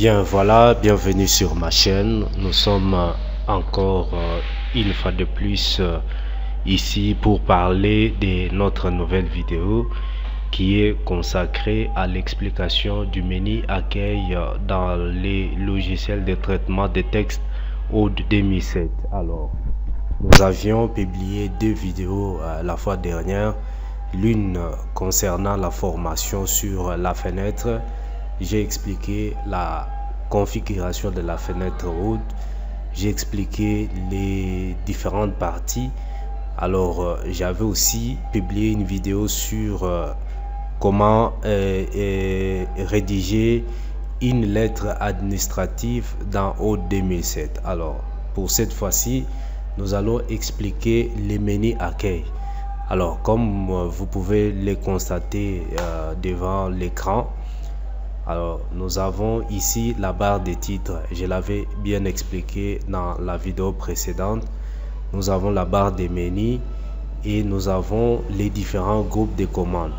Bien, voilà, bienvenue sur ma chaîne. Nous sommes encore une fois de plus ici pour parler de notre nouvelle vidéo qui est consacrée à l'explication du menu accueil dans les logiciels de traitement de texte Aude 2007. Alors, nous avions publié deux vidéos la fois dernière, l'une concernant la formation sur la fenêtre. J'ai expliqué la configuration de la fenêtre Aude, j'ai expliqué les différentes parties. Alors j'avais aussi publié une vidéo sur comment rédiger une lettre administrative dans Aude 2007. Alors pour cette fois-ci, nous allons expliquer les menus accueil. Alors comme vous pouvez les constater devant l'écran, alors nous avons ici la barre des titres. Je l'avais bien expliqué dans la vidéo précédente. Nous avons la barre des menus et nous avons les différents groupes de commandes.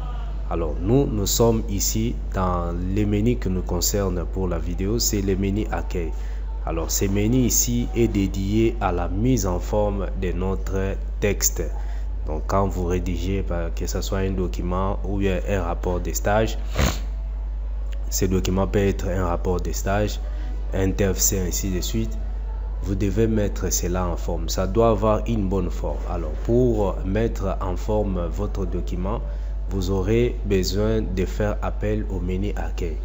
Alors nous sommes ici dans les menus que nous concernent pour la vidéo, c'est les menus accueil. Alors ces menus ici est dédié à la mise en forme de notre texte. Donc quand vous rédigez, que ce soit un document ou un rapport de stage, ce document peut être un rapport de stage, un TFC, ainsi de suite. Vous devez mettre cela en forme. Ça doit avoir une bonne forme. Alors, pour mettre en forme votre document, vous aurez besoin de faire appel au menu accueil.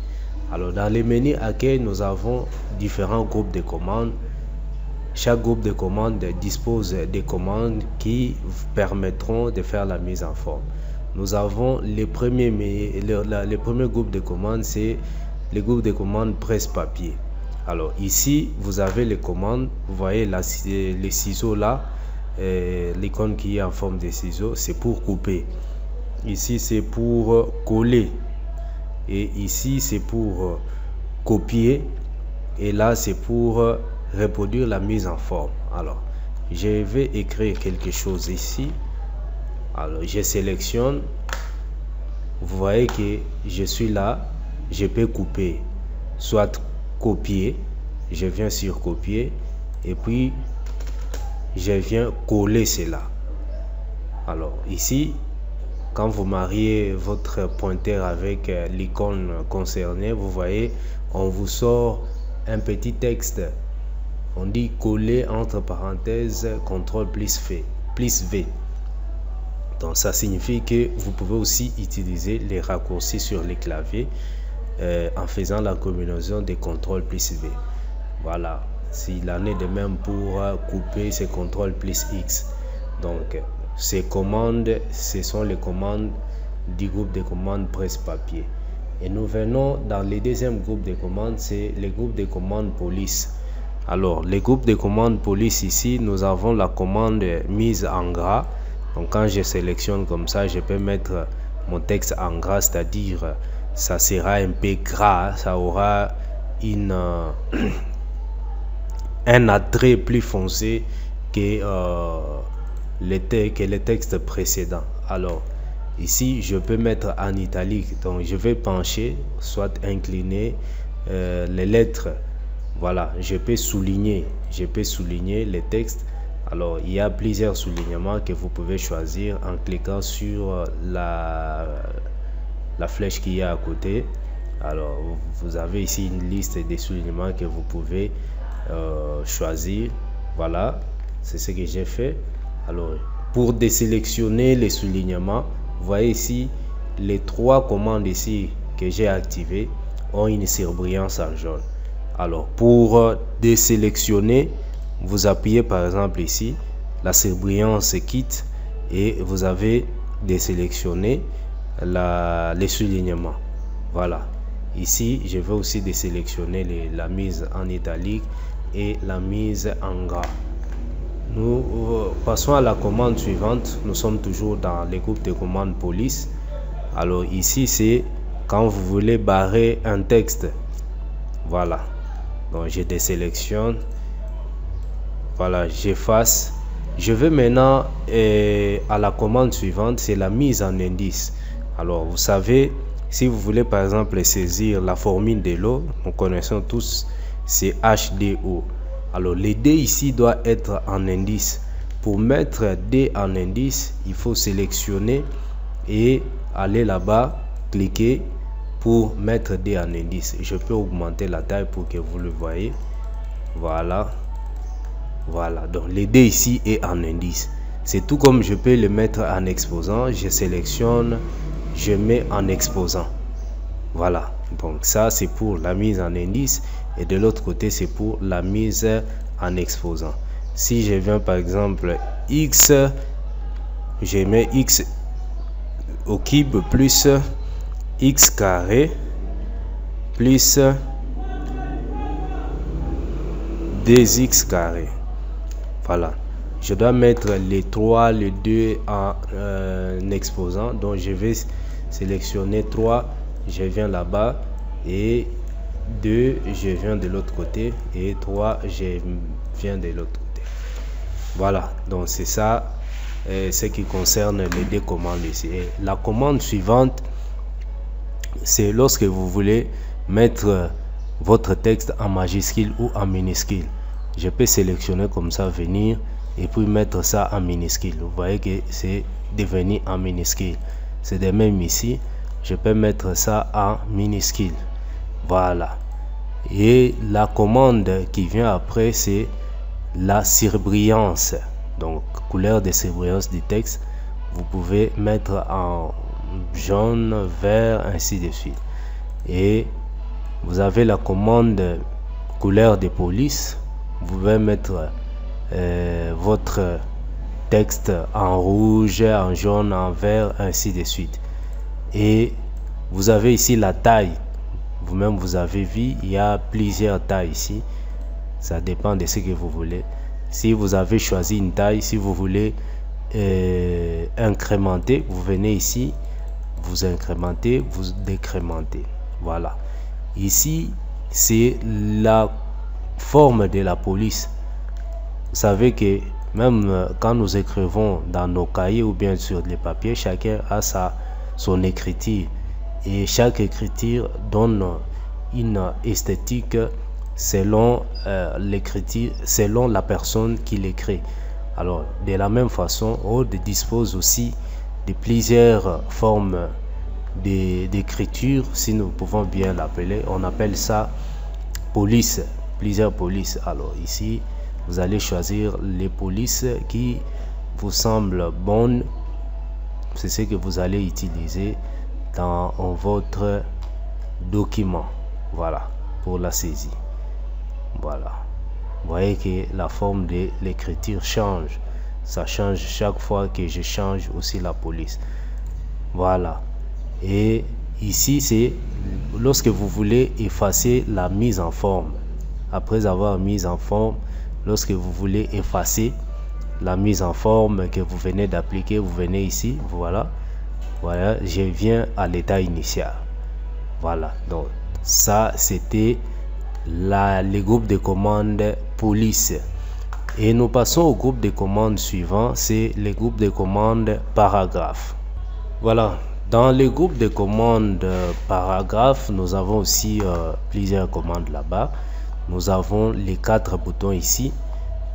Alors, dans les menus accueil, nous avons différents groupes de commandes. Chaque groupe de commandes dispose des commandes qui permettront de faire la mise en forme. Nous avons le premier groupe de commandes, c'est le groupe de commandes presse-papier. Alors ici, vous avez les commandes, vous voyez les ciseaux là, l'icône qui est en forme de ciseaux, c'est pour couper. Ici, c'est pour coller. Et ici, c'est pour copier. Et là, c'est pour reproduire la mise en forme. Alors, je vais écrire quelque chose ici. Alors, je sélectionne. Vous voyez que je suis là. Je peux couper, soit copier. Je viens sur copier. Et puis, je viens coller cela. Alors, ici, quand vous mariez votre pointeur avec l'icône concernée, vous voyez, on vous sort un petit texte. On dit coller entre parenthèses, CTRL plus V. Donc ça signifie que vous pouvez aussi utiliser les raccourcis sur les claviers en faisant la combinaison de CTRL plus V. Voilà. S'il en est de même pour couper, c'est CTRL plus X. Donc ces commandes, ce sont les commandes du groupe de commandes presse-papier. Et nous venons dans le deuxième groupe de commandes, c'est le groupe de commandes police. Alors, les groupes de commandes police ici, nous avons la commande mise en gras. Donc, quand je sélectionne comme ça, je peux mettre mon texte en gras, c'est-à-dire ça sera un peu gras, ça aura un attrait plus foncé que les textes précédents. Alors, ici, je peux mettre en italique. Donc, je vais pencher, soit incliner les lettres. Voilà, je peux souligner les textes. Alors, il y a plusieurs soulignements que vous pouvez choisir en cliquant sur la flèche qui est à côté. Alors, vous avez ici une liste des soulignements que vous pouvez choisir. Voilà, c'est ce que j'ai fait. Alors, pour désélectionner les soulignements, vous voyez ici, les trois commandes ici que j'ai activées ont une surbrillance en jaune. Alors, pour désélectionner, vous appuyez par exemple ici, la surbrillance quitte et vous avez désélectionné les soulignements. Voilà. Ici, je vais aussi désélectionner la mise en italique et la mise en gras. Nous passons à la commande suivante. Nous sommes toujours dans les groupes de commandes police. Alors ici, c'est quand vous voulez barrer un texte. Voilà. Donc je désélectionne. Voilà, j'efface. Je vais maintenant à la commande suivante, c'est la mise en indice. Alors vous savez, Si vous voulez par exemple saisir la formule de l'eau, nous connaissons tous, c'est H2O. Alors le D ici doit être en indice. Pour mettre D en indice, il faut sélectionner et aller là-bas, cliquer pour mettre D en indice. Je peux augmenter la taille pour que vous le voyez. Voilà. Voilà, donc le D ici est en indice. C'est tout comme je peux le mettre en exposant. Je sélectionne, je mets en exposant. Voilà, donc ça c'est pour la mise en indice et de l'autre côté c'est pour la mise en exposant. Si je viens par exemple X, je mets X au cube plus X carré plus 2x carré. Voilà, je dois mettre les 3, les 2 en exposant. Donc je vais sélectionner 3, je viens là-bas, et 2, je viens de l'autre côté, et 3, je viens de l'autre côté. Voilà, donc c'est ça ce qui concerne les deux commandes ici. Et la commande suivante, c'est lorsque vous voulez mettre votre texte en majuscule ou en minuscule. Je peux sélectionner comme ça, venir et puis mettre ça en minuscule. Vous voyez que c'est devenu en minuscule. C'est de même ici, je peux mettre ça en minuscule. Voilà. Et la commande qui vient après, c'est la surbrillance. Donc couleur de surbrillance du texte, vous pouvez mettre en jaune, vert, ainsi de suite. Et vous avez la commande couleur de police. Vous pouvez mettre votre texte en rouge, en jaune, en vert, ainsi de suite. Et vous avez ici la taille. Vous-même, vous avez vu, il y a plusieurs tailles ici. Ça dépend de ce que vous voulez. Si vous avez choisi une taille, si vous voulez incrémenter, vous venez ici, vous incrémentez, vous décrémentez. Voilà. Ici, c'est la forme de la police. Vous savez que même quand nous écrivons dans nos cahiers ou bien sur les papiers, chacun a son écriture. Et chaque écriture donne une esthétique selon l'écriture, selon la personne qui l'écrit. Alors, de la même façon, Aude dispose aussi de plusieurs formes d'écriture, si nous pouvons bien l'appeler. On appelle ça police, plusieurs polices. Alors ici, vous allez choisir les polices qui vous semblent bonnes. C'est ce que vous allez utiliser dans votre document. Voilà, pour la saisie. Voilà. Vous voyez que la forme de l'écriture change. Ça change chaque fois que je change aussi la police. Voilà. Et ici, c'est lorsque vous voulez effacer la mise en forme. Après avoir mis en forme, lorsque vous voulez effacer la mise en forme que vous venez d'appliquer, vous venez ici, voilà. Voilà, je viens à l'état initial. Voilà, donc ça, c'était les groupes de commandes police. Et nous passons au groupe de commandes suivant, c'est les groupes de commandes paragraphes. Voilà. Dans les groupes de commandes paragraphes, nous avons aussi plusieurs commandes là-bas. Nous avons les 4 boutons ici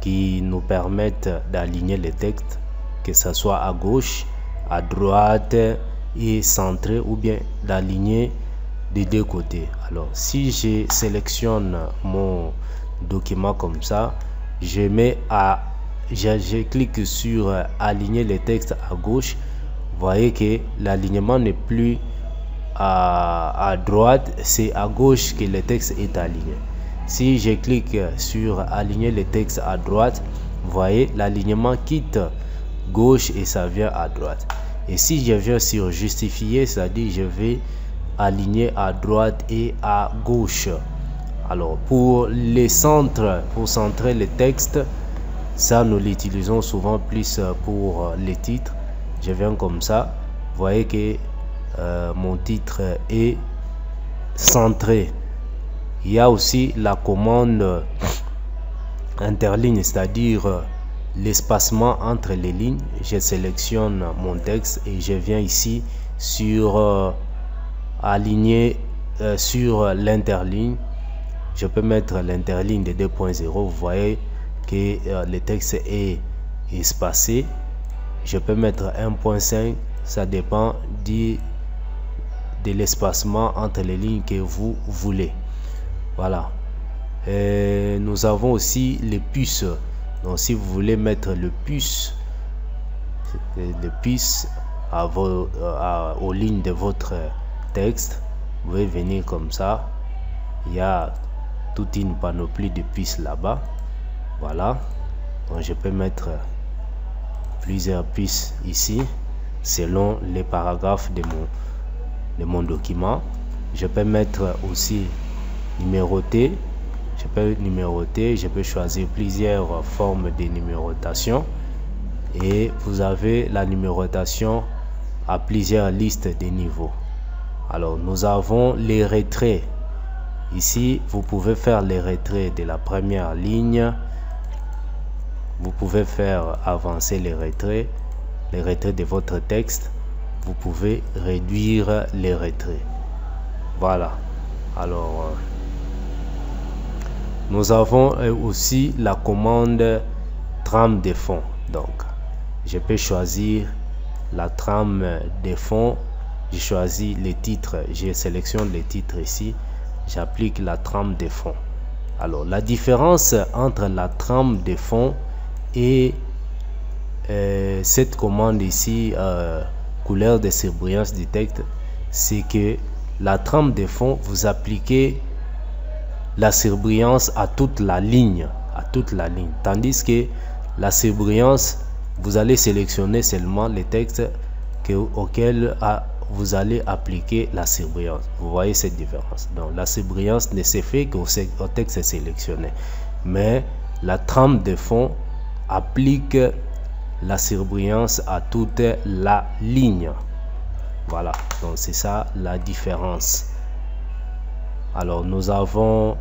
qui nous permettent d'aligner les textes, que ce soit à gauche, à droite et centré, ou bien d'aligner des deux côtés. Alors, si je sélectionne mon document comme ça, je clique sur aligner les textes à gauche. Vous voyez que l'alignement n'est plus à droite, c'est à gauche que le texte est aligné. Si je clique sur aligner le texte à droite, vous voyez l'alignement quitte gauche et ça vient à droite. Et si je viens sur justifier, c'est-à-dire je vais aligner à droite et à gauche. Alors pour les centres, pour centrer le texte, ça nous l'utilisons souvent plus pour les titres. Je viens comme ça, vous voyez que mon titre est centré. Il y a aussi la commande interligne, c'est-à-dire l'espacement entre les lignes. Je sélectionne mon texte et je viens ici sur aligner sur l'interligne. Je peux mettre l'interligne de 2.0. Vous voyez que le texte est espacé. Je peux mettre 1.5. Ça dépend de l'espacement entre les lignes que vous voulez. Voilà. Et nous avons aussi les puces. Donc si vous voulez mettre le puce aux lignes de votre texte, vous pouvez venir comme ça. Il y a toute une panoplie de puces là-bas. Voilà. Donc je peux mettre plusieurs puces ici selon les paragraphes de mon document. Je peux mettre aussi numéroter. Je peux choisir plusieurs formes de numérotation. Et vous avez la numérotation à plusieurs listes de niveaux. Alors nous avons les retraits. Ici vous pouvez faire les retraits de la première ligne. Vous pouvez faire avancer les retraits de votre texte. Vous pouvez réduire les retraits. Voilà. Alors nous avons aussi la commande trame de fond. Donc je peux choisir la trame de fond. Je choisis les titres. Je sélectionne les titres ici. J'applique la trame de fond. Alors la différence entre la trame de fond et cette commande ici, couleur de surbrillance du texte, c'est que la trame de fond, vous appliquez la surbrillance à toute la ligne, tandis que la surbrillance, vous allez sélectionner seulement les textes auxquels vous allez appliquer la surbrillance. Vous voyez cette différence. Donc la surbrillance ne se fait qu'au texte sélectionné, mais la trame de fond applique la surbrillance à toute la ligne. Voilà, donc c'est ça la différence. Alors nous avons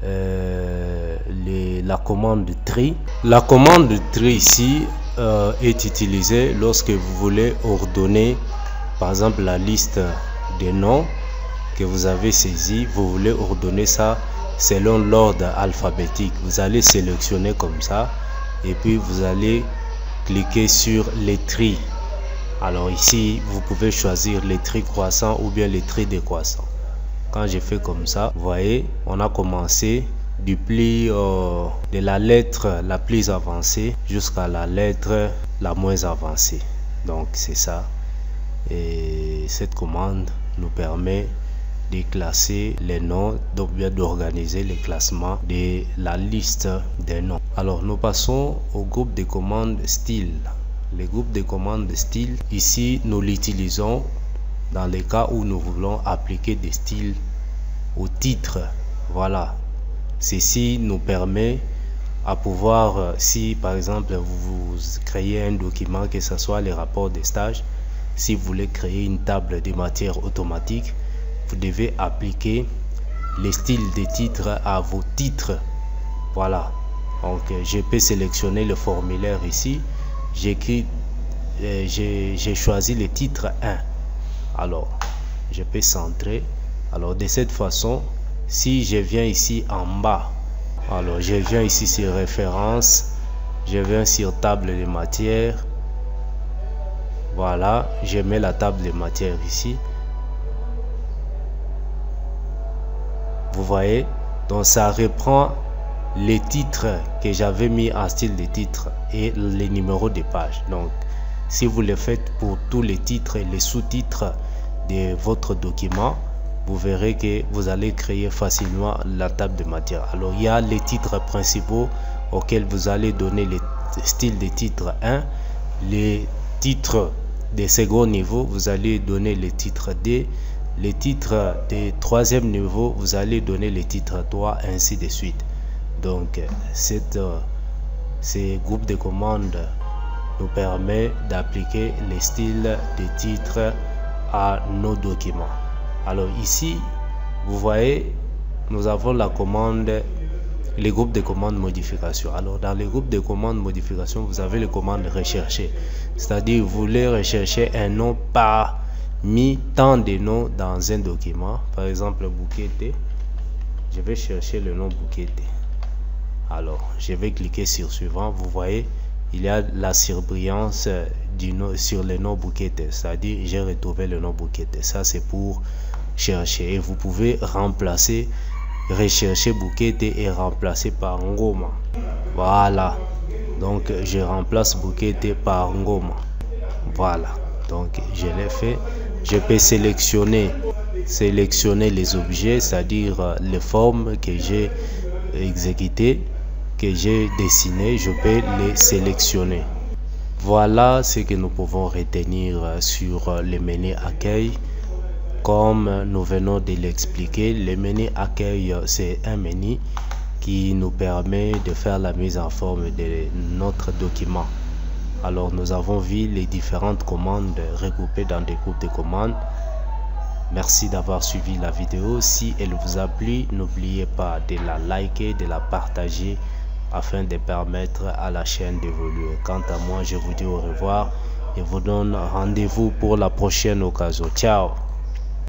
la commande tri. La commande tri ici est utilisée lorsque vous voulez ordonner par exemple la liste des noms que vous avez saisis. Vous voulez ordonner ça selon l'ordre alphabétique. Vous allez sélectionner comme ça et puis vous allez cliquer sur les tris. Alors ici vous pouvez choisir les tris croissants ou bien les tris décroissants. Quand j'ai fait comme ça, vous voyez, on a commencé du pli de la lettre la plus avancée jusqu'à la lettre la moins avancée. Donc c'est ça. Et cette commande nous permet de classer les noms, donc bien d'organiser le classement de la liste des noms. Alors nous passons au groupe de commandes style. Le groupe de commandes style, ici nous l'utilisons dans les cas où nous voulons appliquer des styles au titre. Voilà, ceci nous permet à pouvoir, si par exemple vous créez un document, que ce soit les rapports de stage, si vous voulez créer une table de matière automatique, vous devez appliquer les styles de titres à vos titres. Voilà, donc je peux sélectionner le formulaire ici. J'ai choisi le titre 1. Alors je peux centrer. Alors de cette façon, si je viens ici en bas, alors je viens ici sur référence, je viens sur table de matière. Voilà, je mets la table de matière ici. Vous voyez, donc ça reprend les titres que j'avais mis en style de titre et les numéros de page. Donc si vous le faites pour tous les titres et les sous-titres de votre document, vous verrez que vous allez créer facilement la table de matière. Alors il y a les titres principaux auxquels vous allez donner les styles de titre 1, les titres de second niveau, vous allez donner les titres D, les titres de troisième niveau, vous allez donner les titres 3, ainsi de suite. Donc ces groupes de commandes nous permet d'appliquer les styles de titres à nos documents. Alors ici, vous voyez, nous avons la commande, les groupes de commandes modification. Alors dans les groupes de commandes modification, vous avez les commandes rechercher. C'est-à-dire vous voulez rechercher un nom par mis tant de noms dans un document. Par exemple, bouquet T. Je vais chercher le nom bouquet T. Alors, je vais cliquer sur suivant. Vous voyez, il y a la surbrillance sur le nom bouquet T. C'est-à-dire, j'ai retrouvé le nom bouquet T. Ça, c'est pour chercher. Et vous pouvez remplacer, rechercher bouquet T et remplacer par Ngoma. Voilà. Donc, je remplace bouquet T par Ngoma. Voilà. Donc, je l'ai fait. Je peux sélectionner les objets, c'est-à-dire les formes que j'ai exécutées, que j'ai dessinées, je peux les sélectionner. Voilà ce que nous pouvons retenir sur le menu accueil. Comme nous venons de l'expliquer, le menu accueil, c'est un menu qui nous permet de faire la mise en forme de notre document. Alors, nous avons vu les différentes commandes regroupées dans des groupes de commandes. Merci d'avoir suivi la vidéo. Si elle vous a plu, n'oubliez pas de la liker, de la partager afin de permettre à la chaîne d'évoluer. Quant à moi, je vous dis au revoir et vous donne rendez-vous pour la prochaine occasion. Ciao!